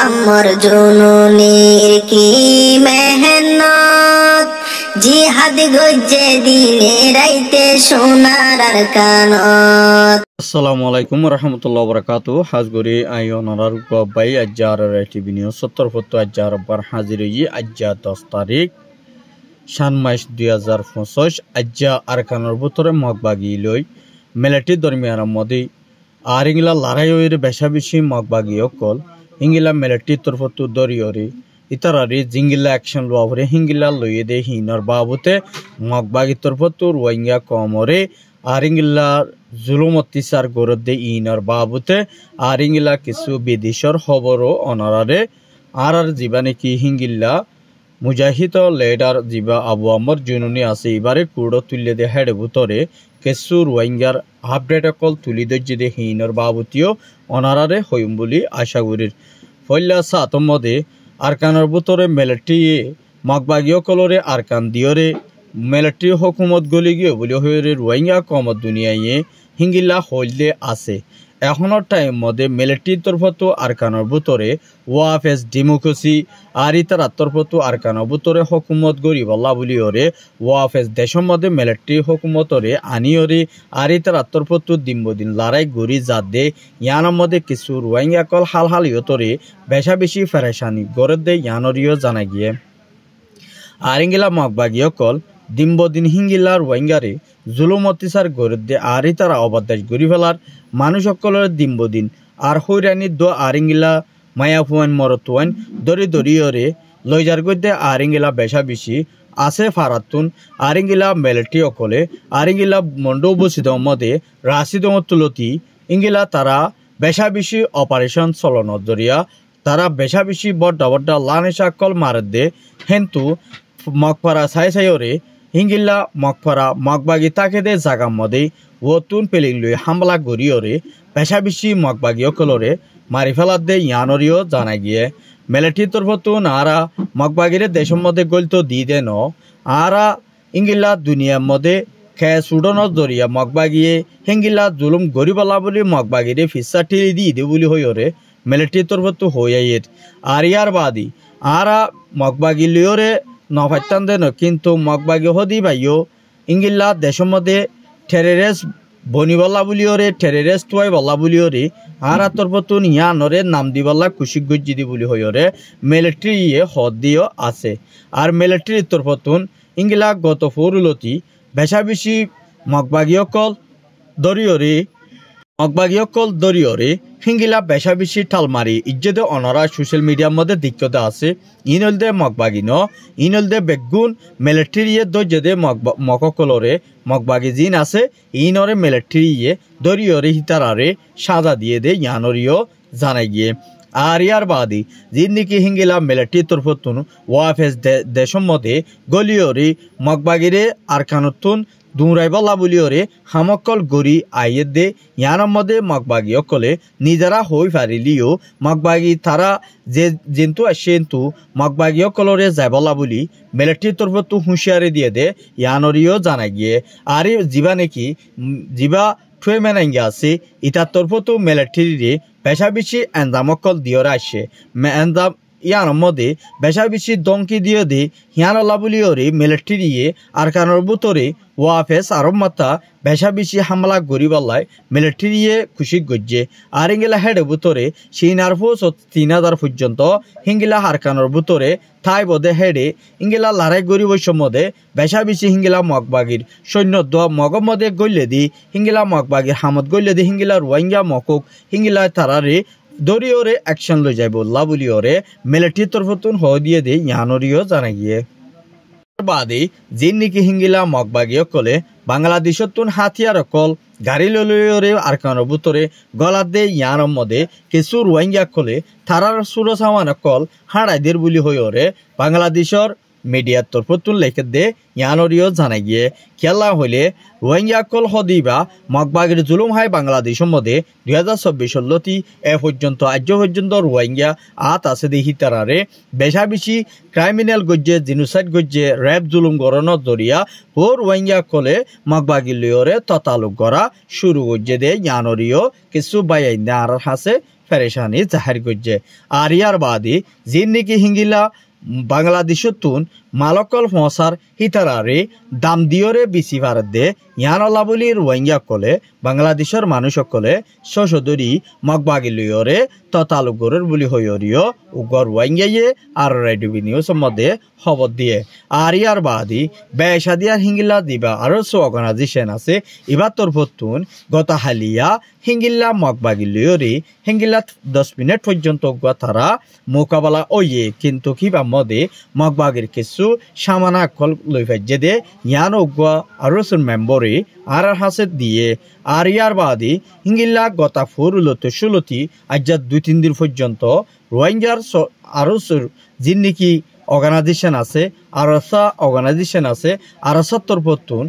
আমার জননীর কি মেহনত, জিহাদ গজ্জে দিনে রাইতে সোনার আর কানত। আসসালামু আলাইকুম রহমতুল্লাহ বরকাতু। হাজগরি আইনার গবাই আজ্জার টিভি নিউজ ৭০ আজ্জার বার হাজির আজ্জা 10 তারিখ শান মাস 2025 আজ্জা আরকানোর ভিতরে মগবাগি লই মেলাটি দরমিয়ান মধ্যে আর ইংলা লড়াইয়ের বেশা বেশি মগবাগি অকল ইংলা মেলাটির তরফত দরিয়রে ইতারারি জিঙ্গিলা অ্যাকশন লোয়াভরে হিঙ্গিলা লইয়ে দে হিনর বাবুতে মগবাগি তরফত রোহিঙ্গা কমরে আর ইংলা জুলুম অত্যাচার গরদ দে ইনর বাবুতে আর ইংলা কিছু বিদেশর খবরও অনারারে আর জীবানে কি হিঙ্গিল্লা মুজাহিদ লেডার জিবা আবু আমর জুনুনি আছে এবারে কুড়ো তুলে দে হেড ভুতরে কিছু রোহিঙ্গার আপডেট অকল তুলি দর্জি দে হিনর বাবুতিও অনারারে হইম বলি আশা করির ফল্লা সাতমদে আরকানের ভুতরে মেলাটি মগবাগীয় কলরে আরকান দিয়রে মেলাটি হকুমত গলি গিয়ে বলি হয়ে রোহিঙ্গা কমত দুনিয়ায় হিঙ্গিল্লা হইলে আছে এখনের টাইম মধ্যে মিলিটারির তরফতো আরকানের ভিতরে ওয়াফেস ডেমোক্রেসি আর ইতার তরফতো আরকানের ভিতরে হকুমত গরিব আল্লাহ বলি ওরে ওয়াফেস দেশের মধ্যে মিলিটারি হকুমতরে আনিওরে আর ইতার তরফতো দিন লড়াই গড়ি যাত দে ইয়ানোর মধ্যে কিছু রোহিঙ্গা কল হাল হাল ইয়তরে বেশা বেশি ফেরেশানি গড়ে দে ইয়ানরিও জানা গিয়ে আর ইঙ্গিলা মগবাগীয় কল দিন হিঙ্গিলা রোহিঙ্গারে জুলুম অত্যাচার গড়ে দে আর তারা অবাদাস গড়ি ফেলার মানুষ সকলের দিন আর হৈরানি দ আর ইঙ্গিলা মায়া ফুয়ান মরতুয়ান দরি দরিয়রে লইজার গদ্যে আর ইঙ্গিলা বেশা বেশি আছে ফারাতুন আর ইঙ্গিলা মেলেটি অকলে আর ইঙ্গিলা মন্ডৌ বসিদ মধ্যে রাশিদ তুলতি ইঙ্গিলা তারা বেশা বেশি অপারেশন চলনত জরিয়া তারা বেশা বেশি বড্ডা লানেশা কল মারত দে হেন্তু মগপাড়া সাইরে হিঙ্গিল্লা মগপাড়া মগবাগি তাকে দে জাগার মধ্যে ওতুন পেলিং লই হামলা গড়িয়রে বেশা বেশি মগবাগি অকলরে মারি ফেলার দে ইয়ানরিও জানা গিয়ে মেলাটির তরফতুন আরা মগবাগিরে দেশের মধ্যে গলতো দি দে ন আরা ইঙ্গিল্লা দুনিয়ার মধ্যে খেয়ে সুডনের জরিয়া মগবাগিয়ে হিঙ্গিল্লা জুলুম গরিবালা বলি মগবাগিরে ফিসা টিলি দি দে বলি হইরে মেলাটির তরফতু হইয়াইয়ের আর ইয়ার বাদি আরা মগবাগি লিওরে নফাইতান দেন কিন্তু মগবাগি হদি ভাইও ইঙ্গিল্লা দেশের মধ্যে টেরেরেস বনিবল্লা বলিওরে টেরেরেস টুয়াই বল্লা বলিওরে আর তরফতুন ইয়ানরে নাম দিবল্লা কুশিক গজ্জি দি বলি হইরে মিলিটারি হদ দিও আছে আর মিলিটারির তরফতুন ইঙ্গিলা গত ফৌরুলতি বেশা বেশি মগবাগি অকল দরিয়রে হিঙ্গিলা বেশা বেশি ঠাল মারি ইজ্জতে অনারা সোশ্যাল মিডিয়ার মধ্যে দিক্কতে আছে ইনল দে মগবাগি ন ইনল দে বেগুন মিলিটারিয়ে দর্জে মককলরে মগবাগি জিন আছে ইনরে মিলিটারিয়ে দরিয়রে হিতারারে সাজা দিয়ে দে ইয়ানরিও জানাই গিয়ে আর ইয়ার বাদি জিন্দিকি হিঙ্গিলা মিলিটারি তরফতুন ওয়াফেস দেশের মধ্যে গলিয়রে মগবাগিরে আরকানতুন দুরাইবলা বলিওরে হামকল গড়ি আইয়ে দে ইয়ানোর মধ্যে মগবাগি অকলে নিজেরা হই পারিলিও মগবাগি তারা যে জেন্তু আসেন্তু মগবাগি অকলরে যাইবলা বলি মিলিটারির তরফতো হুঁশিয়ারি দিয়ে দে ইয়ানরিও জানা গিয়ে আর জিবা নাকি জিবা ঠুয়ে মেনাইঙ্গে আছে ইটার তরফতো মিলিটারিরে বেশা বেশি এন্দামকল দিয়রা আসে এন্দাম ইয়ানোর মধ্যে বেশা বেশি দমকি দিয়ে দে হিয়ানলা বলিওরে মিলিটারিয়ে আর কানোর ভিতরে ওয়াফেস আরব মাত্রা বেশা বেশি হামলা গরিবাল্লায় মিলিটারিয়ে খুশি গজ্জে আর ইঙ্গিলা হেডে ভিতরে সিনারফোস 3000 পর্যন্ত হিঙ্গিলা হারকানোর ভিতরে থাই বদে হেডে ইঙ্গিলা লড়াই গরিব সম্বন্ধে বেশা বেশি হিঙ্গিলা মগবাগির সৈন্য দোয়া মগর মধ্যে গল্লে দি হিঙ্গিলা মগবাগির হামদ গল্লে দি হিঙ্গিলা রোহিঙ্গা মকক হিঙ্গিলা তারারে দরিয়রে অ্যাকশন লই যাইব লাবুলিওরে মিলিটারির তরফতুন হ দিয়ে দে ইয়ানরিও জানা গিয়ে বাদে জিন নিকি হিঙ্গিলা মগবাগি অকলে বাংলাদেশতুন হাতিয়ার অকল গাড়ি ললিওরে আরকানোর ভিতরে গলাত দে ইয়ানোর মধ্যে কিছু রোহিঙ্গা কলে থারার সুরসাওয়ান অকল হাড়াইদের বলি হইরে বাংলাদেশর মিডিয়ার তরফতুন লেখে দে ইয়ানরিও জানা গিয়ে খেলা হইলে রোহিঙ্গা কল হদিবা মগবাগির জুলুম হাই বাংলাদেশের মধ্যে 2024 লতি এ পর্যন্ত আজ পর্যন্ত রোহিঙ্গা আছে দেখি তারারে বেশা বেশি ক্রাইমিনাল গজ্জে জিনোসাইড গজ্জে র্যাব জুলুম গড়ানোর জরিয়া ও রোহিঙ্গা কলে মগবাগি লিওরে ততালুক গড়া শুরু গজ্জে দে ইয়ানরিও কিছু বাইন আর হাসে পেরেশানি জাহির করছে আর ইয়ার বাদে যিন নাকি হিঙ্গিলা বাংলাদেশতুন মালকল ফসার হিতারারে দাম দিয়রে বেশি ভারত দে ইয়ানলা বলি রোহিঙ্গা কলে বাংলাদেশের মানুষ সকলে সশদরি মগবাগিলিয়রে ততালুগরের বুলি হইয়রিও উগর রোহিঙ্গায়ে আর রেডিও নিউজ মধ্যে খবর দিয়ে আর ইয়ার বাদি বেসাদিয়ার হিঙ্গিলা দিবা আরো অর্গানাইজেশন আছে এবার তরফতুন গত হালিয়া হিঙ্গিল্লা মগবাগিলিয়রে হিঙ্গিলা 10 মিনিট পর্যন্ত তারা মোকাবেলা ওয়ে কিন্তু কিবা মধ্যে মগবাগির কিছু সামানা কল লই ফাইজে দে ইয়ান উগা আরো মেম্বরে আর হাসে দিয়ে আর ইয়ার বাদে হিঙ্গিল্লা গতা ফুরুলতে ষোলতি আজ 2-3 দিন পর্যন্ত রোহিঙ্গার আরো যিন নাকি অর্গানাইজেশন আছে আরসা অর্গানাইজেশন আছে আরসা তরফতুন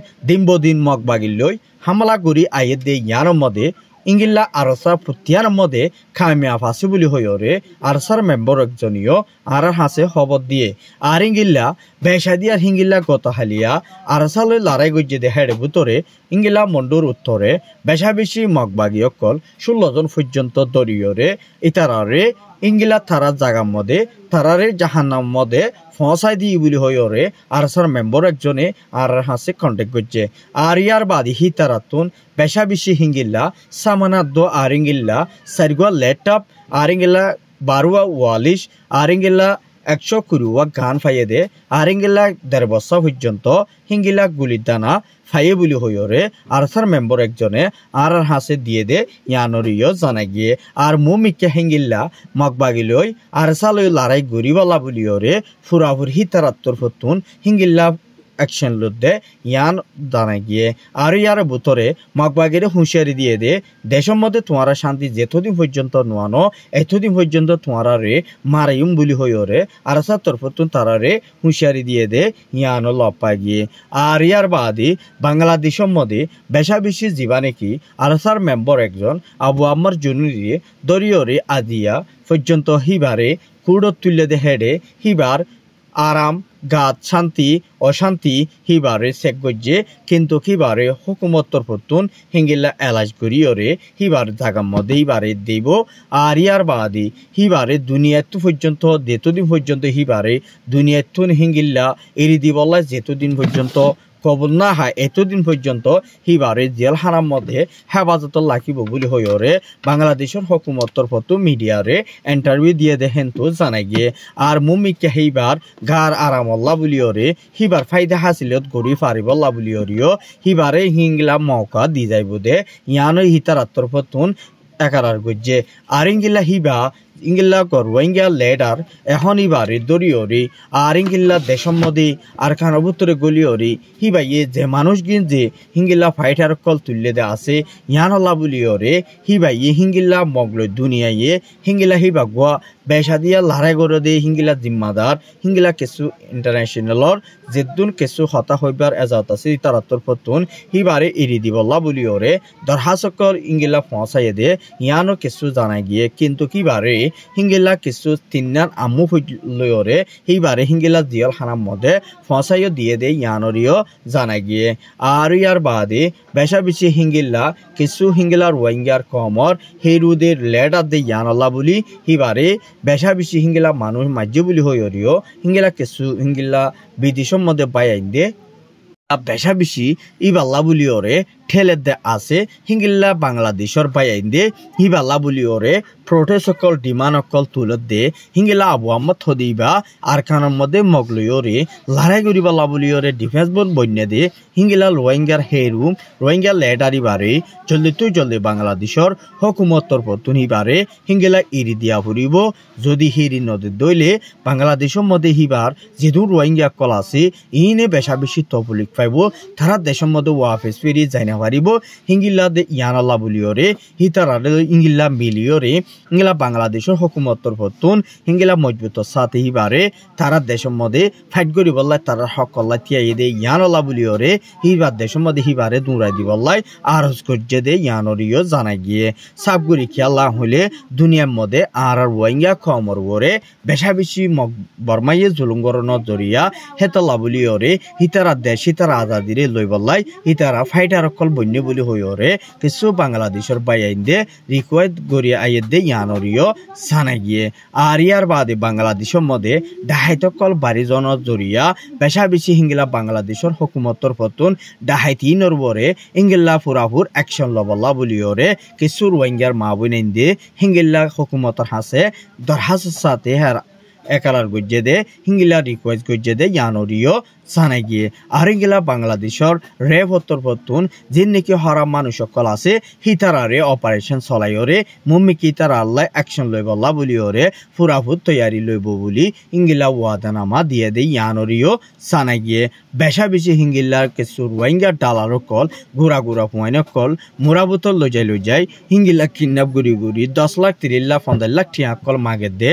দিন মগবাগিলই হামলা করি আইয়ে দে ইয়ার মধ্যে ইংগিল্লা আরসা ফুটিয়ার মধ্যে খামিয়া ফাঁসি বলি হইরে আরসার মেম্বর একজনীয় আর হাসে খবর দিয়ে আর ইংগিল্লা বেসাদিয়ার হিঙ্গিল্লা গত হালিয়া আরসালৈ লড়াই গজ্জে দে হেড়ে ভিতরে ইংগিল্লা মন্ডুর উত্তরে বেশা বেশি মগবাগী অকল 16 জন পর্যন্ত দরিয়রে ইতারারে ইংগিলা থারার জাগার মধ্যে থারারে জাহান্নাম মধ্যে ফসাই দিয়ে বলি হইরে আরসার মেম্বর একজনে আর হাসে কন্টেক্ট করছে আর ইয়ার বাদে হি তারাতুন বেশা বেশি হিঙ্গিল্লা সামানাদ্দ আর ইংগিল্লা সারিগুয়া ল্যাপটপ আর ইংগিল্লা 12 আর ইংগিল্লা 120 গান ফাইয়ে দে আর ইংগিল্লা 1.5 বছর পর্যন্ত হিঙ্গিলা গুলির দানা ফাইয়ে বলি হইরে আরসার মেম্বর একজনে আর হাসে দিয়ে দে ইয়ানরিও জানাই গিয়ে আর মুমিকে হিঙ্গিল্লা মগবাগিলই আরসালই লড়াই গরিবালা বলিওরে ফুরাফুর হিতারাত্তর ফতুন হিঙ্গিল্লা অ্যাকশন লুদে ইয়ান জানাই গিয়ে আর ইয়ার ভিতরে মগবাগিরে হুঁশিয়ারি দিয়ে দে দেশের মধ্যে তোমারা শান্তি যেতদিন পর্যন্ত নোয়ানো এতদিন পর্যন্ত তোমারা রে মারাইম বলি হইরে আরসার তরফতুন তারা রে হুঁশিয়ারি দিয়ে দে ইয়ানো লপাই গিয়ে আর ইয়ার বাদে বাংলাদেশের মধ্যে বেশা বেশি জীবা নাকি আরসার মেম্বর একজন আবু আম্মার জনুরি দরিয়রে আদিয়া পর্যন্ত হিবারে কুড়ো তুলে দে হেডে হিবার আরাম গাত শান্তি অশান্তি হিবারে চেক গজ্জে কিন্তু হিবারে হুকুমত তরফতুন হিঙ্গিল্লা এলাজ করিয়রে হিবার জাগার মধ্যে হিবারে দেব আর ইয়ার বাদে হিবারে দুনিয়াতু পর্যন্ত যেতদিন পর্যন্ত হিবারে দুনিয়াতুন হিঙ্গিল্লা এরি দিবল্লা যেতদিন পর্যন্ত কবল না হয় এতদিন পর্যন্ত হিবারে জেলখানার মধ্যে হেফাজত রাখিব বলে হইরে বাংলাদেশের হুকুমত তরফত মিডিয়ারে ইন্টারভিউ দিয়ে দেখেন তো জানাই গিয়ে আর মুমিকে হিবার গার আরামল্লা বলিওরে হিবার ফায়দা হাসিলত গড়ি পারিবল্লা বলিওরিও হিবারে হিংলা মৌকা দি যাইব দে ইয়ানো হিতার তরফতুন একারার গজ্জে আর ইংগিল্লা হিবা ইংগিল্লা রোহিঙ্গা লেডার এখন ইবারে দরিয়রে আর ইংগিল্লা দেশের মধ্যে আর খানবুতরে গলিয়রে হিবাইয়ে যে মানুষ গিন যে হিঙ্গিল্লা ফাইটার কল তুললে দে আছে ইয়ানলা বলিয়রে হিবাইয়ে হিঙ্গিল্লা মগল দুনিয়ায়ে হিঙ্গিল্লা হিবা গোয়া বেসা দিয়া লড়াই করে দে হিঙ্গিল্লা জিম্মাদার হিঙ্গিল্লা কিছু ইন্টারন্যাশনালর যেদুন কিছু হতা হইবার এজাত আছে তারাত্তর ফতুন হিবারে এরি দিবল্লা বলিয়রে দরহাসকল ইংগিল্লা পৌঁছাইয়ে দে ইয়ানো কিছু জানাই গিয়ে কিন্তু কিবারে হিঙ্গিলা কিছু তিনার আমু লয়রে হিবারে হিঙ্গিলা জিয়াল খানার মধ্যে ফসাইও দিয়ে দে ইয়ানরিও জানাই গিয়ে আর ইয়ার বাদে বেশা বেশি হিঙ্গিলা কিছু হিঙ্গিলা রোহিঙ্গার কমর হেরুদের লেডার দে ইয়ানল্লা বলি হিবারে বেশা বেশি হিঙ্গিলা মানুষ মাজ্য বলি হইরিও হিঙ্গিলা কিছু হিঙ্গিলা বিদেশের মধ্যে বাইন দে বেশা বেশি ইবাল্লা বলিওরে ঠেলে দে আছে হিঙ্গিল্লা বাংলাদেশের বাইন দে হিবাল্লা বলিওরে প্রোটেস্ট অকল ডিমান্ড অকল তুলত দে হিঙ্গিলা আবু আহমদ হদিবা আর খানের মধ্যে মগলইরে লড়াই করিবাল্লা বলিওরে ডিফেন্স বোর্ড বন্যা দে হিঙ্গিলা রোহিঙ্গার হেরুম রোহিঙ্গা লেডারি বারে জলদি বাংলাদেশের হুকুমত তরফতুন হিবারে হিঙ্গিলা ইরি দিয়া ফুরিব যদি হিরি নদী দইলে বাংলাদেশের মধ্যে হিবার যেহেতু রোহিঙ্গা কল আছে ইনে বেশা বেশি তবলিক পাইব তারা দেশের মধ্যে ওয়াফেস ফেরি যাই না পারিব হিঙ্গিল্লা দে ইয়ানাল্লা বলিওরে হিতারারে ইঙ্গিল্লা মিলিওরে হিঙ্গিলা বাংলাদেশের হুকুমত তরফতুন হিঙ্গিলা মজবুত সাথে হিবারে তারা দেশের মধ্যে ফাইট করি বললাই তারা হক কল্লা তিয়াই দে ইয়ানাল্লা বলিওরে হিবার দেশের মধ্যে হিবারে দৌড়াই দি বললাই আরজ করছে দে ইয়ানরিও জানাই গিয়ে সাবগুড়ি খেয়াল্লা হইলে দুনিয়ার মধ্যে আর রোহিঙ্গা খমর ওরে বেশা বেশি বর্মাইয়ে জুলুঙ্গরণ জরিয়া হেতলা বলিওরে হিতারা দেশ হিতারা আজাদিরে লই বললাই হিতারা ফাইটার কল বন্য বলি হইরে কিছু বাংলাদেশের বাইন্দে রিকোয়েস্ট গড়িয়ে আইয়ে দে ইয়ানরিও সানা গিয়ে আর ইয়ার বাদে বাংলাদেশের মধ্যে ডাহাইত কল বাড়ি জন জরিয়া পেশা বেশি হিঙ্গিলা বাংলাদেশের হুকুমতর ফতুন ডাহাইতি নরবরে ইঙ্গিল্লা ফুরাফুর অ্যাকশন লবল্লা বলিওরে কিছু রোহিঙ্গার মা বোনেন্দে হিঙ্গিল্লা হুকুমতর হাসে দরহাসের সাথে হার একালার গজ্জে দে হিঙ্গিলা রিকোয়েস্ট গজ্জে দে ইয়ানরিও সানা গিয়ে আর হিঙ্গিলা বাংলাদেশের রেপ হত্তর ফতুন যিন নাকি হারাম মানুষ সকল আছে হিতারারে অপারেশন চলাইরে মুম্মিকি তার আল্লাহ অ্যাকশন লইব আল্লাহ বলিওরে ফুরাফুর তৈয়ারি লইব বলি ইঙ্গিলা ওয়াদানামা দিয়ে দে ইয়ানরিও সানা গিয়ে বেশা বেশি হিঙ্গিল্লার কিছু রোহিঙ্গার ডালার কল গুড়া গুড়া পুয়াইন কল মুরাবুতল লই যায় হিঙ্গিলা কিডন্যাপ গুড়ি গুড়ি 10 লাখ 30 লাখ 15 লাখ টিয়া কল মাগে দে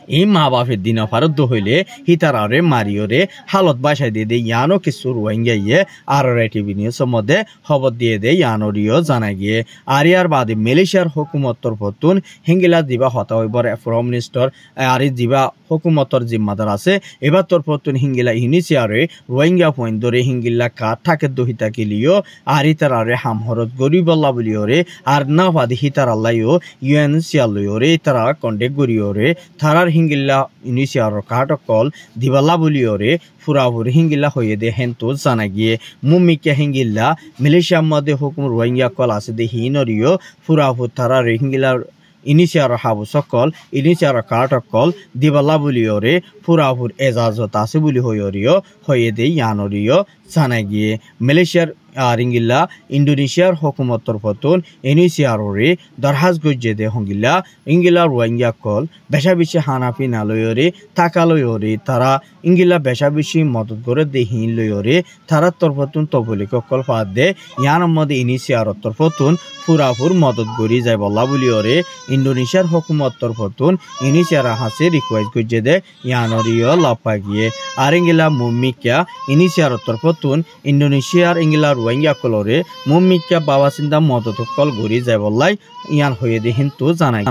এই মা বাপের দিন ফারদ্দ হইলে হিতারারে মারিওরে হালত বাসায় দিয়ে দেয় ইয়ানো কিছু রোহিঙ্গা ইয়ে আর টিভি নিউজের মধ্যে খবর দিয়ে দেয় ইয়ানোরিও জানা গিয়ে আর ইয়ার বাদে মালয়েশিয়ার হুকুমতর ফতুন হিঙ্গিলা দিবা হতা হইবার ফরেন মিনিস্টার আর দিবা হুকুমতর জিম্মাদার আছে এবার তোর ফতুন হিঙ্গিলা ইনিশিয়ারে রোহিঙ্গা পয়েন্ট ধরে হিঙ্গিলা কাঠ থাকে দহিতা কিলিও আর হিতারারে হামহরত গরিবল্লা বলিওরে আর না বাদে হিতার আল্লাহও ইউএনসিআর লইওরে তারা কন্টেক্ট করিওরে তারার হিঙ্গিল্লা ইনিশিয়ার কাঠ কল দিবাল্লা বলিওরে ফুরাফুর হিঙ্গিল্লা হয়ে দে হেন্তু জানা গিয়ে মুম্মিকা হিঙ্গিল্লা মালয়েশিয়ার মধ্যে হুকুম রোহিঙ্গা কল আছে দে হিনরিও ফুরাফুর তারা হিঙ্গিলার ইনিশিয়ার হাবু সকল ইনিশিয়ার কাঠ কল দিবাল্লা বলিওরে ফুরাফুর এজাজত আছে বলি হইরিও হয়ে দে ইয়ানরিও জানা গিয়ে মালয়েশিয়ার আর ইঙ্গিল্লা ইন্দোনেশিয়ার হুকুমতর ফতুন ইনিশিয়ারে দরহাজ গজ্জে দে হঙ্গিল্লা ইঙ্গিলা রোহিঙ্গা কল বেশা বেশি হানাফি না লইরে টাকা লইরে তারা ইঙ্গিলা বেশা বেশি মদত করে দে হিন লইরে তারা তরফতুন তবলিক কল ফাদ দে ইয়ার মধ্যে ইনিশিয়ার তরফতুন ফুরাফুর মদত গড়ি যায় বল্লা বলিওরে ইন্দোনেশিয়ার হুকুমতর ফতুন ইনিশিয়ার হাসে রিকোয়েস্ট গজ্জে দে ইয়ানরিও লাপা গিয়ে আর ইঙ্গিলা মুম্মিকা ইনিশিয়ার তরফতুন ইন্দোনেশিয়ার ইঙ্গিলা রোহিঙ্গা কলরে মুম্মিকা বাবা চিন্তা মদত কল গড়ি যায় বল্লাই ইয়ান হয়ে দে হিন্তু জানাই।